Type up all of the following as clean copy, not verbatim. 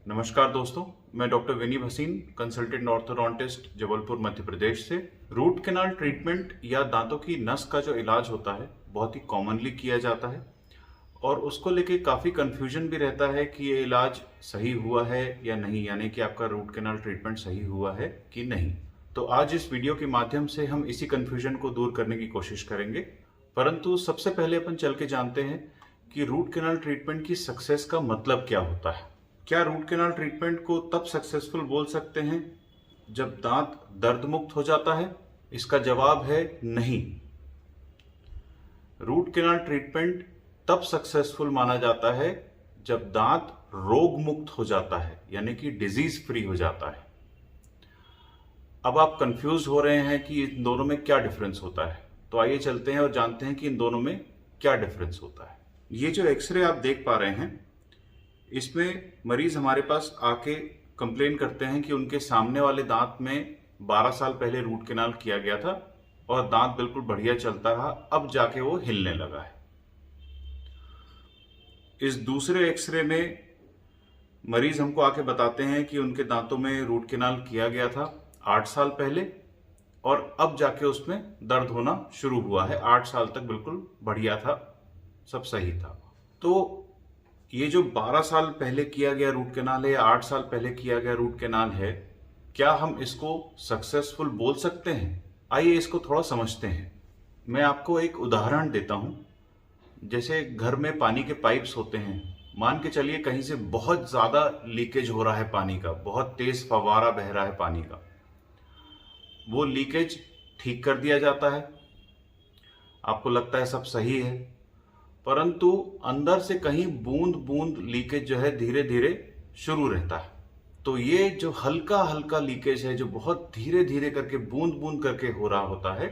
नमस्कार दोस्तों, मैं doctor Vini Bhasin, consultant orthodontist, Jabalpur Madhya Pradesh से। रूट कैनाल ट्रीटमेंट या दांतों की नस का जो इलाज होता है बहुत ही कॉमनली किया जाता है और उसको लेके काफ़ी कन्फ्यूजन भी रहता है कि ये इलाज सही हुआ है या नहीं, यानी कि आपका रूट कैनाल ट्रीटमेंट सही हुआ है कि नहीं। तो आज इस वीडियो के माध्यम से हम इसी कन्फ्यूजन को दूर करने की कोशिश करेंगे। परंतु सबसे पहले अपन चल के जानते हैं कि रूट कैनाल ट्रीटमेंट की सक्सेस का मतलब क्या होता है। क्या रूट कैनाल ट्रीटमेंट को तब सक्सेसफुल बोल सकते हैं जब दांत दर्द मुक्त हो जाता है? इसका जवाब है नहीं। रूट कैनाल ट्रीटमेंट तब सक्सेसफुल माना जाता है जब दांत रोग मुक्त हो जाता है, यानी कि डिजीज फ्री हो जाता है। अब आप कंफ्यूज हो रहे हैं कि इन दोनों में क्या डिफरेंस होता है, तो आइए चलते हैं और जानते हैं कि इन दोनों में क्या डिफरेंस होता है। ये जो एक्सरे आप देख पा रहे हैं, इसमें मरीज हमारे पास आके कंप्लेन करते हैं कि उनके सामने वाले दांत में 12 साल पहले रूट कैनाल किया गया था और दांत बिल्कुल बढ़िया चलता रहा, अब जाके वो हिलने लगा है। इस दूसरे एक्सरे में मरीज हमको आके बताते हैं कि उनके दांतों में रूट कैनाल किया गया था 8 साल पहले और अब जाके उसमें दर्द होना शुरू हुआ है। 8 साल तक बिल्कुल बढ़िया था, सब सही था। तो ये जो 12 साल पहले किया गया रूट कैनाल है या 8 साल पहले किया गया रूट कैनाल है, क्या हम इसको सक्सेसफुल बोल सकते हैं? आइए इसको थोड़ा समझते हैं। मैं आपको एक उदाहरण देता हूं। जैसे घर में पानी के पाइप्स होते हैं, मान के चलिए कहीं से बहुत ज्यादा लीकेज हो रहा है पानी का, बहुत तेज फव्वारा बह रहा है पानी का। वो लीकेज ठीक कर दिया जाता है, आपको लगता है सब सही है, परंतु अंदर से कहीं बूंद बूंद लीकेज जो है धीरे धीरे शुरू रहता है। तो ये जो हल्का हल्का लीकेज है, जो बहुत धीरे धीरे करके बूंद बूंद करके हो रहा होता है,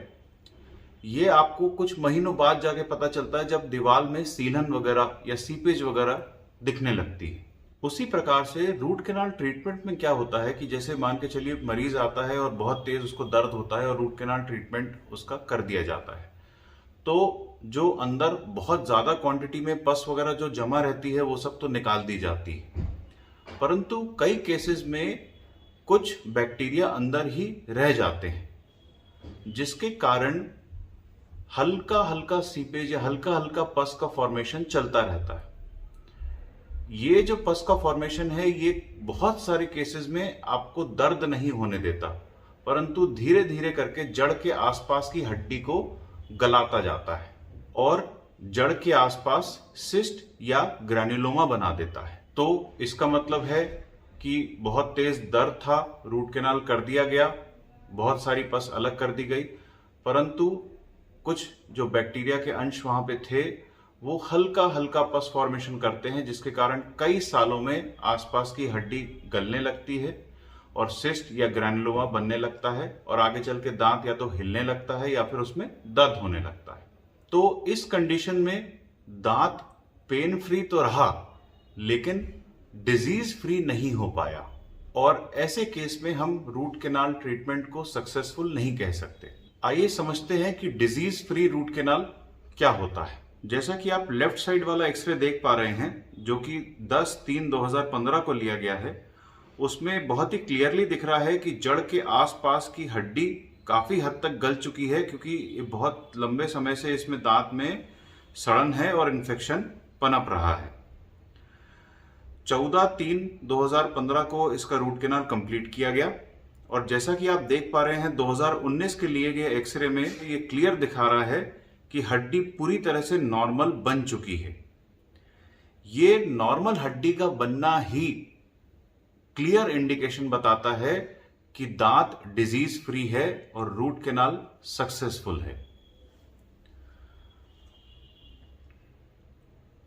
ये आपको कुछ महीनों बाद जाके पता चलता है जब दीवार में सीलन वगैरह या सीपेज वगैरह दिखने लगती है। उसी प्रकार से रूट कैनाल ट्रीटमेंट में क्या होता है कि जैसे मान के चलिए मरीज आता है और बहुत तेज उसको दर्द होता है और रूट कैनाल ट्रीटमेंट उसका कर दिया जाता है, तो जो अंदर बहुत ज्यादा क्वांटिटी में पस वगैरह जो जमा रहती है वो सब तो निकाल दी जाती है, परंतु कई केसेस में कुछ बैक्टीरिया अंदर ही रह जाते हैं, जिसके कारण हल्का हल्का सीपेज या हल्का हल्का पस का फॉर्मेशन चलता रहता है। ये जो पस का फॉर्मेशन है, ये बहुत सारे केसेस में आपको दर्द नहीं होने देता, परंतु धीरे धीरे करके जड़ के आसपास की हड्डी को गलाता जाता है और जड़ के आसपास सिस्ट या ग्रैन्युलोमा बना देता है। तो इसका मतलब है कि बहुत तेज दर्द था, रूट कैनाल कर दिया गया, बहुत सारी पस अलग कर दी गई, परंतु कुछ जो बैक्टीरिया के अंश वहां पे थे वो हल्का हल्का पस फॉर्मेशन करते हैं, जिसके कारण कई सालों में आसपास की हड्डी गलने लगती है और सिस्ट या ग्रैन्युलोमा बनने लगता है और आगे चल के दांत या तो हिलने लगता है या फिर उसमें दर्द होने लगता है। तो इस कंडीशन में दांत पेन फ्री तो रहा, लेकिन डिजीज फ्री नहीं हो पाया और ऐसे केस में हम रूट कैनाल ट्रीटमेंट को सक्सेसफुल नहीं कह सकते। आइए समझते हैं कि डिजीज फ्री रूट कैनाल क्या होता है। जैसा कि आप लेफ्ट साइड वाला एक्सरे देख पा रहे हैं, जो कि 10/3/2015 को लिया गया है, उसमें बहुत ही क्लियरली दिख रहा है कि जड़ के आसपास की हड्डी काफी हद तक गल चुकी है, क्योंकि ये बहुत लंबे समय से इसमें दांत में सड़न है और इन्फेक्शन पनप रहा है। 14/3/2015 को इसका रूट कैनाल कंप्लीट किया गया और जैसा कि आप देख पा रहे हैं 2019 के लिए गए एक्सरे में ये क्लियर दिखा रहा है कि हड्डी पूरी तरह से नॉर्मल बन चुकी है। ये नॉर्मल हड्डी का बनना ही क्लियर इंडिकेशन बताता है कि दांत डिजीज फ्री है और रूट कैनाल सक्सेसफुल है।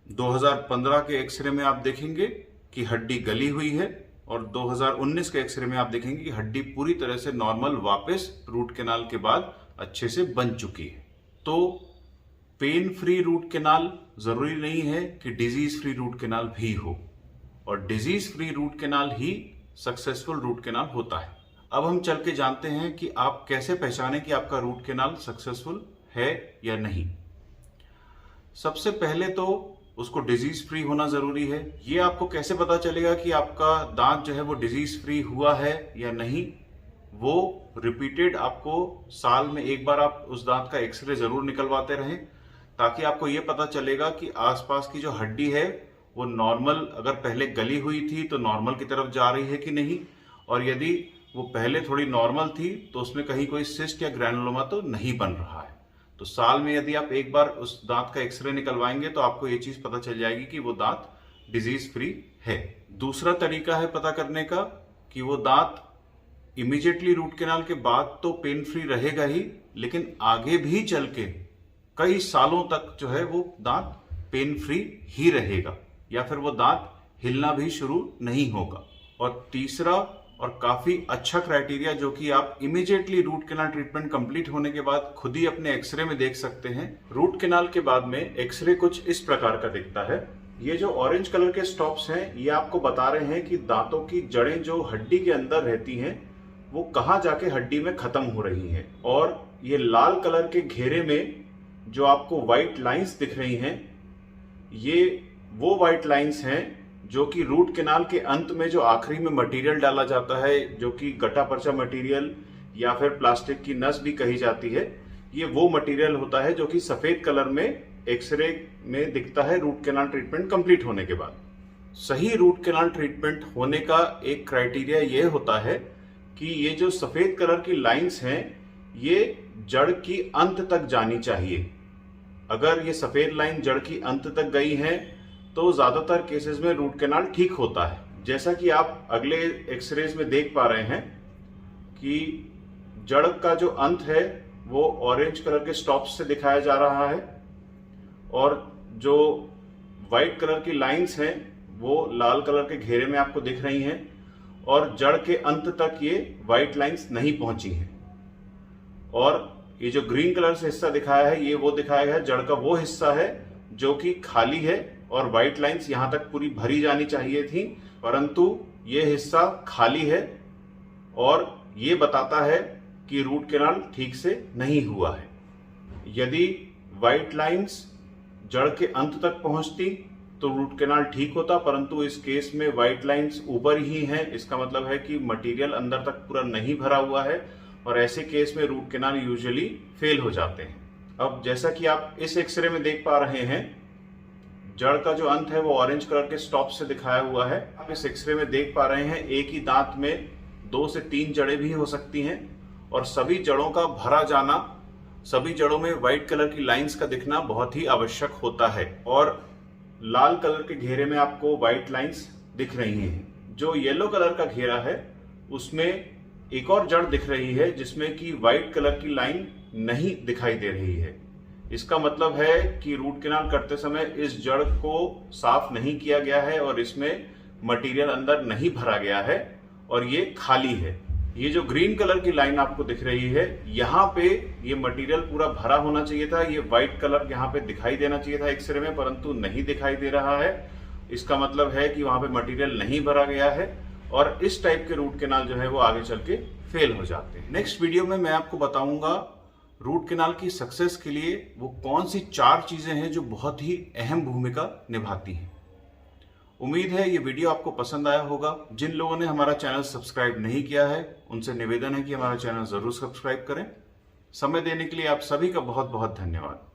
2015 के एक्सरे में आप देखेंगे कि हड्डी गली हुई है और 2019 के एक्सरे में आप देखेंगे कि हड्डी पूरी तरह से नॉर्मल वापस रूट कैनाल के बाद अच्छे से बन चुकी है। तो पेन फ्री रूट कैनाल जरूरी नहीं है कि डिजीज फ्री रूट कैनाल भी हो, और डिजीज फ्री रूट कैनाल ही सक्सेसफुल रूट कैनाल होता है। अब हम चल के जानते हैं कि आप कैसे पहचानें कि आपका रूट कैनाल सक्सेसफुल है या नहीं। सबसे पहले तो उसको डिजीज फ्री होना जरूरी है। ये आपको कैसे पता चलेगा कि आपका दांत जो है वो डिजीज फ्री हुआ है या नहीं? वो रिपीटेड आपको साल में एक बार आप उस दांत का एक्सरे जरूर निकलवाते रहें, ताकि आपको ये पता चलेगा कि आसपास की जो हड्डी है वो नॉर्मल, अगर पहले गली हुई थी तो नॉर्मल की तरफ जा रही है कि नहीं, और यदि वो पहले थोड़ी नॉर्मल थी तो उसमें कहीं कोई सिस्ट या ग्रैनुलोमा तो नहीं बन रहा है। तो साल में यदि आप एक बार उस दांत का एक्सरे निकलवाएंगे तो आपको ये चीज पता चल जाएगी कि वो दांत डिजीज फ्री है। दूसरा तरीका है पता करने का कि वो दांत इमीडिएटली रूट कैनाल के बाद तो पेन फ्री रहेगा ही, लेकिन आगे भी चल के कई सालों तक जो है वो दांत पेन फ्री ही रहेगा, या फिर वो दांत हिलना भी शुरू नहीं होगा। और तीसरा और काफी अच्छा क्राइटेरिया जो कि आप immediately root canal treatment complete होने के बाद खुद ही अपने एक्सरे में देख सकते हैं। रूट कैनाल के बाद में एक्सरे कुछ इस प्रकार का दिखता है। ये जो ऑरेंज कलर के स्टॉप्स हैं ये आपको बता रहे हैं कि दांतों की जड़ें जो हड्डी के अंदर रहती हैं वो कहाँ जाके हड्डी में खत्म हो रही हैं। और ये लाल कलर के घेरे में जो आपको व्हाइट लाइंस दिख रही हैं, ये वो व्हाइट लाइंस हैं जो कि रूट कैनाल के अंत में जो आखिरी में मटेरियल डाला जाता है, जो कि गटा पर्चा मटेरियल या फिर प्लास्टिक की नस भी कही जाती है, ये वो मटेरियल होता है जो कि सफेद कलर में एक्सरे में दिखता है रूट कैनाल ट्रीटमेंट कंप्लीट होने के बाद। सही रूट कैनाल ट्रीटमेंट होने का एक क्राइटेरिया ये होता है कि ये जो सफेद कलर की लाइंस हैं ये जड़ की अंत तक जानी चाहिए। अगर ये सफेद लाइन जड़ की अंत तक गई है तो ज्यादातर केसेस में रूट कैनाल ठीक होता है। जैसा कि आप अगले एक्सरेज में देख पा रहे हैं कि जड़ का जो अंत है वो ऑरेंज कलर के स्टॉप्स से दिखाया जा रहा है, और जो व्हाइट कलर की लाइंस हैं वो लाल कलर के घेरे में आपको दिख रही हैं, और जड़ के अंत तक ये व्हाइट लाइंस नहीं पहुंची हैं। और ये जो ग्रीन कलर से हिस्सा दिखाया है ये वो दिखाया गया है जड़ का वो हिस्सा है जो कि खाली है, और व्हाइट लाइंस यहां तक पूरी भरी जानी चाहिए थी, परंतु ये हिस्सा खाली है और ये बताता है कि रूट कैनाल ठीक से नहीं हुआ है। यदि व्हाइट लाइंस जड़ के अंत तक पहुंचती तो रूट कैनाल ठीक होता, परंतु इस केस में व्हाइट लाइंस ऊपर ही हैं। इसका मतलब है कि मटेरियल अंदर तक पूरा नहीं भरा हुआ है, और ऐसे केस में रूट कैनाल यूजुअली फेल हो जाते हैं। अब जैसा कि आप इस एक्सरे में देख पा रहे हैं, जड़ का जो अंत है वो ऑरेंज कलर के स्टॉप से दिखाया हुआ है। आप इस एक्सरे में देख पा रहे हैं एक ही दांत में 2 से 3 जड़ें भी हो सकती हैं, और सभी जड़ों का भरा जाना, सभी जड़ों में व्हाइट कलर की लाइंस का दिखना बहुत ही आवश्यक होता है। और लाल कलर के घेरे में आपको व्हाइट लाइंस दिख रही हैं। जो येलो कलर का घेरा है उसमें एक और जड़ दिख रही है जिसमें कि व्हाइट कलर की लाइन नहीं दिखाई दे रही है। इसका मतलब है कि रूट कैनाल करते समय इस जड़ को साफ नहीं किया गया है और इसमें मटेरियल अंदर नहीं भरा गया है और ये खाली है। ये जो ग्रीन कलर की लाइन आपको दिख रही है, यहाँ पे ये मटेरियल पूरा भरा होना चाहिए था। ये व्हाइट कलर यहाँ पे दिखाई देना चाहिए था एक्सरे में, परंतु नहीं दिखाई दे रहा है। इसका मतलब है कि वहां पे मटेरियल नहीं भरा गया है, और इस टाइप के रूट कैनाल जो है वो आगे चल के फेल हो जाते हैं। नेक्स्ट वीडियो में मैं आपको बताऊंगा रूट कैनाल की सक्सेस के लिए वो कौन सी 4 चीजें हैं जो बहुत ही अहम भूमिका निभाती हैं। उम्मीद है ये वीडियो आपको पसंद आया होगा। जिन लोगों ने हमारा चैनल सब्सक्राइब नहीं किया है उनसे निवेदन है कि हमारा चैनल जरूर सब्सक्राइब करें। समय देने के लिए आप सभी का बहुत बहुत धन्यवाद।